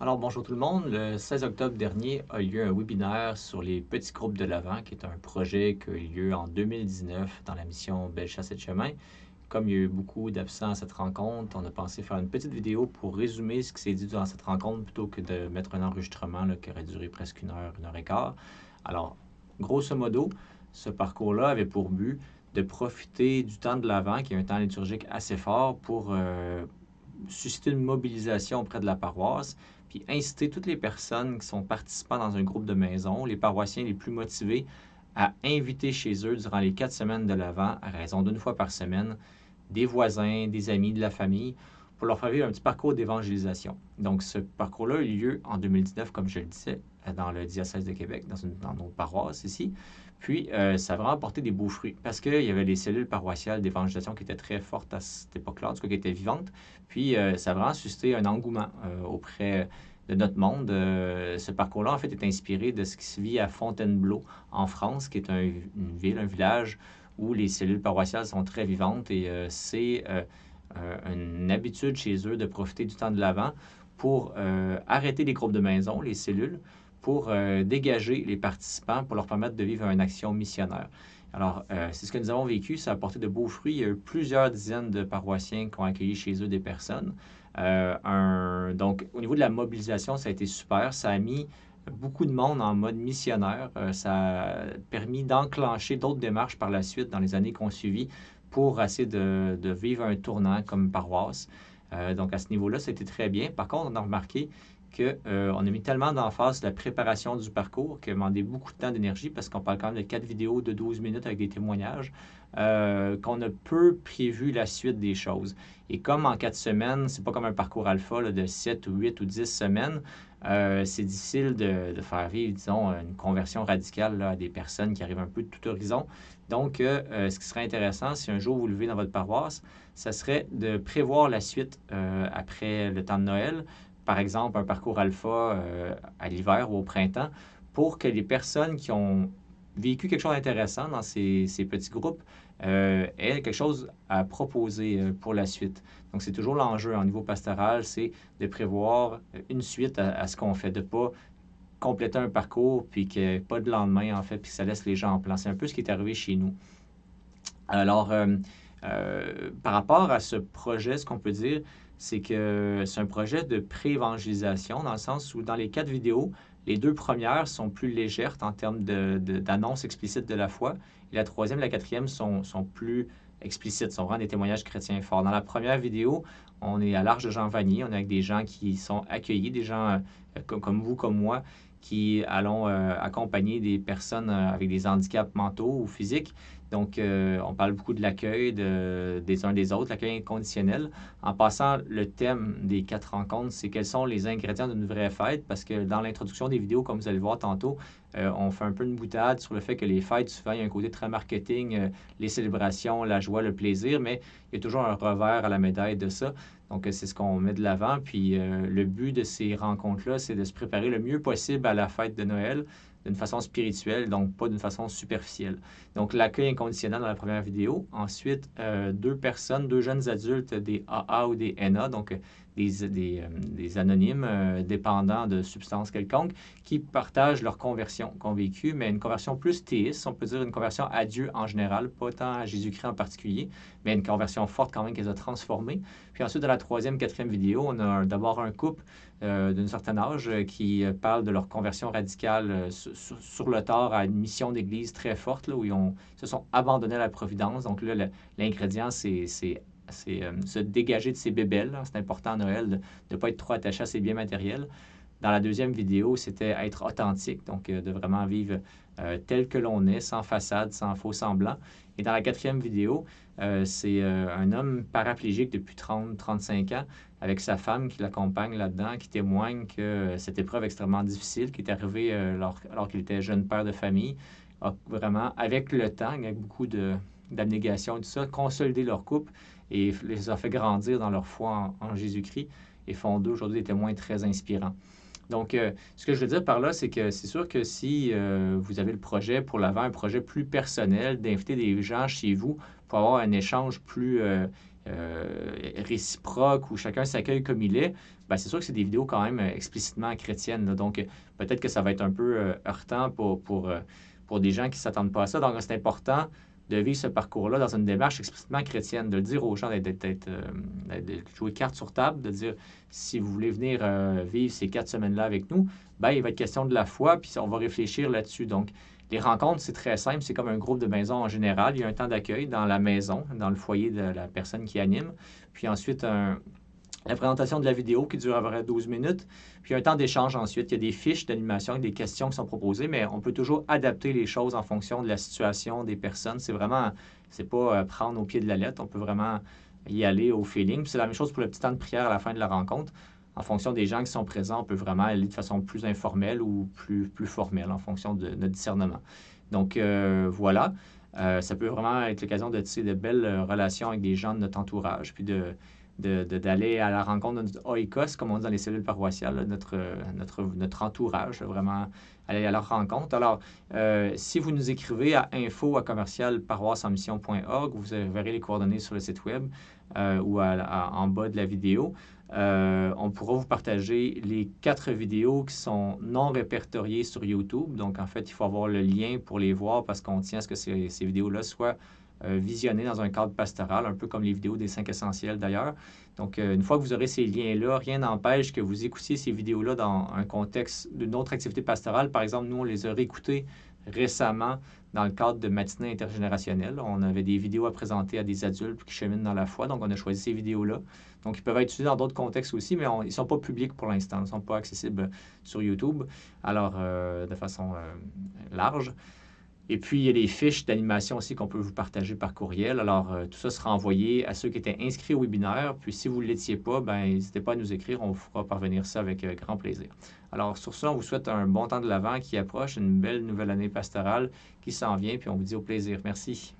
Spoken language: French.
Alors, bonjour tout le monde. Le 16 octobre dernier a eu lieu un webinaire sur les petits groupes de l'Avent, qui est un projet qui a eu lieu en 2019 dans la mission Bellechasse et Chemin. Comme il y a eu beaucoup d'absents à cette rencontre, on a pensé faire une petite vidéo pour résumer ce qui s'est dit durant cette rencontre plutôt que de mettre un enregistrement là, qui aurait duré presque une heure et quart. Alors, grosso modo, ce parcours-là avait pour but de profiter du temps de l'Avent, qui est un temps liturgique assez fort, pour susciter une mobilisation auprès de la paroisse, puis inciter toutes les personnes qui sont participants dans un groupe de maison, les paroissiens les plus motivés, à inviter chez eux durant les 4 semaines de l'Avent, à raison d'une fois par semaine, des voisins, des amis, de la famille, pour leur faire vivre un petit parcours d'évangélisation. Donc, ce parcours-là a eu lieu en 2019, comme je le disais, dans le diocèse de Québec, dans nos paroisses ici. Puis, ça a vraiment porté des beaux fruits parce qu'il y avait des cellules paroissiales d'évangélisation qui étaient très fortes à cette époque-là, en tout cas qui étaient vivantes. Puis, ça a vraiment suscité un engouement auprès de notre monde. Ce parcours-là, en fait, est inspiré de ce qui se vit à Fontainebleau, en France, qui est une ville, un village où les cellules paroissiales sont très vivantes et c'est une habitude chez eux de profiter du temps de l'Avent pour arrêter les groupes de maison, les cellules, pour dégager les participants, pour leur permettre de vivre une action missionnaire. Alors, c'est ce que nous avons vécu, ça a apporté de beaux fruits. Il y a eu plusieurs dizaines de paroissiens qui ont accueilli chez eux des personnes. Donc, au niveau de la mobilisation, ça a été super. Ça a mis beaucoup de monde en mode missionnaire. Ça a permis d'enclencher d'autres démarches par la suite dans les années qui ont suivi pour essayer de vivre un tournant comme paroisse. Donc, à ce niveau-là, c'était très bien. Par contre, on a remarqué qu'on a mis tellement d'emphase sur la préparation du parcours qui a demandé beaucoup de temps d'énergie parce qu'on parle quand même de 4 vidéos de 12 minutes avec des témoignages, qu'on a peu prévu la suite des choses. Et comme en 4 semaines, c'est pas comme un parcours alpha là, de 7 ou 8 ou 10 semaines, c'est difficile de faire vivre, disons, une conversion radicale là, à des personnes qui arrivent un peu de tout horizon. Donc, ce qui serait intéressant, si un jour vous levez dans votre paroisse, ça serait de prévoir la suite après le temps de Noël, par exemple un parcours alpha à l'hiver ou au printemps, pour que les personnes qui ont vécu quelque chose d'intéressant dans ces petits groupes aient quelque chose à proposer pour la suite. Donc, c'est toujours l'enjeu au niveau pastoral, c'est de prévoir une suite à ce qu'on fait, de ne pas compléter un parcours puis qu'il n'y ait pas de lendemain, en fait, puis que ça laisse les gens en plan. C'est un peu ce qui est arrivé chez nous. Alors, par rapport à ce projet, ce qu'on peut dire, c'est que c'est un projet de pré-évangélisation, dans le sens où dans les 4 vidéos, les 2 premières sont plus légères en termes d'annonces explicites de la foi, et la troisième et la quatrième sont plus explicites, sont vraiment des témoignages chrétiens forts. Dans la première vidéo, on est à l'Arche de Jean Vanier, on est avec des gens qui sont accueillis, des gens comme vous, comme moi, qui allons accompagner des personnes avec des handicaps mentaux ou physiques. Donc, on parle beaucoup de l'accueil des uns des autres, l'accueil inconditionnel. En passant, le thème des 4 rencontres, c'est quels sont les ingrédients d'une vraie fête, parce que dans l'introduction des vidéos, comme vous allez le voir tantôt, on fait un peu une boutade sur le fait que les fêtes, souvent, il y a un côté très marketing, les célébrations, la joie, le plaisir, mais il y a toujours un revers à la médaille de ça. Donc, c'est ce qu'on met de l'avant. Puis, le but de ces rencontres-là, c'est de se préparer le mieux possible à la fête de Noël d'une façon spirituelle, donc pas d'une façon superficielle. Donc, l'accueil inconditionnel dans la première vidéo. Ensuite, 2 personnes, 2 jeunes adultes, des AA ou des NA, donc des anonymes dépendants de substances quelconques, qui partagent leur conversion qu'ont vécue, mais une conversion plus théiste, on peut dire une conversion à Dieu en général, pas tant à Jésus-Christ en particulier, mais une conversion forte quand même qui les a transformés. Puis ensuite, dans la troisième, quatrième vidéo, on a d'abord un couple d'un certain âge qui parle de leur conversion radicale sur le tard à une mission d'église très forte, là, où ils se sont abandonnés à la providence. Donc là, l'ingrédient, c'est se dégager de ses bébelles. C'est important à Noël de ne pas être trop attaché à ses biens matériels. Dans la deuxième vidéo, c'était être authentique, donc de vraiment vivre tel que l'on est, sans façade, sans faux semblant. Et dans la quatrième vidéo, c'est un homme paraplégique depuis 30-35 ans, avec sa femme qui l'accompagne là-dedans, qui témoigne que cette épreuve extrêmement difficile qui est arrivée alors qu'il était jeune père de famille, a vraiment, avec le temps, avec beaucoup d'abnégation et tout ça, consolidé leur couple et les a fait grandir dans leur foi en Jésus-Christ et font d'eux aujourd'hui des témoins très inspirants. Donc, ce que je veux dire par là, c'est que c'est sûr que si vous avez le projet pour l'avant, un projet plus personnel, d'inviter des gens chez vous pour avoir un échange plus réciproque où chacun s'accueille comme il est, ben, c'est sûr que c'est des vidéos quand même explicitement chrétiennes. Là. Donc, peut-être que ça va être un peu heurtant pour des gens qui ne s'attendent pas à ça. Donc, c'est important de vivre ce parcours-là dans une démarche explicitement chrétienne, de le dire aux gens, de jouer carte sur table, de dire si vous voulez venir vivre ces 4 semaines-là avec nous, ben, il va être question de la foi, puis on va réfléchir là-dessus. Donc, les rencontres, c'est très simple, c'est comme un groupe de maison en général. Il y a un temps d'accueil dans la maison, dans le foyer de la personne qui anime, puis ensuite la présentation de la vidéo qui dure à peu près 12 minutes, puis un temps d'échange ensuite. Il y a des fiches d'animation avec des questions qui sont proposées, mais on peut toujours adapter les choses en fonction de la situation des personnes. C'est pas prendre au pied de la lettre, on peut vraiment y aller au feeling. Puis c'est la même chose pour le petit temps de prière à la fin de la rencontre. En fonction des gens qui sont présents, on peut vraiment aller de façon plus informelle ou plus formelle en fonction de notre discernement. Donc voilà, ça peut vraiment être l'occasion de tisser de belles relations avec des gens de notre entourage, puis d'aller à la rencontre de notre oikos, comme on dit dans les cellules paroissiales, là, notre entourage, vraiment aller à leur rencontre. Alors, si vous nous écrivez à info@paroisseenmission.org, vous verrez les coordonnées sur le site web ou en bas de la vidéo. On pourra vous partager les 4 vidéos qui sont non répertoriées sur YouTube. Donc, en fait, il faut avoir le lien pour les voir parce qu'on tient à ce que ces vidéos-là soient visionnées dans un cadre pastoral, un peu comme les vidéos des 5 essentiels d'ailleurs. Donc, une fois que vous aurez ces liens-là, rien n'empêche que vous écoutiez ces vidéos-là dans un contexte d'une autre activité pastorale. Par exemple, nous, on les a réécoutées récemment dans le cadre de matinée intergénérationnelle. On avait des vidéos à présenter à des adultes qui cheminent dans la foi, donc on a choisi ces vidéos-là. Donc, ils peuvent être utilisés dans d'autres contextes aussi, mais ils ne sont pas publics pour l'instant. Ils ne sont pas accessibles sur YouTube, alors de façon large. Et puis, il y a des fiches d'animation aussi qu'on peut vous partager par courriel. Alors, tout ça sera envoyé à ceux qui étaient inscrits au webinaire. Puis, si vous ne l'étiez pas, ben, n'hésitez pas à nous écrire. On vous fera parvenir ça avec grand plaisir. Alors, sur ça, on vous souhaite un bon temps de l'Avent qui approche, une belle nouvelle année pastorale qui s'en vient. Puis, on vous dit au plaisir. Merci.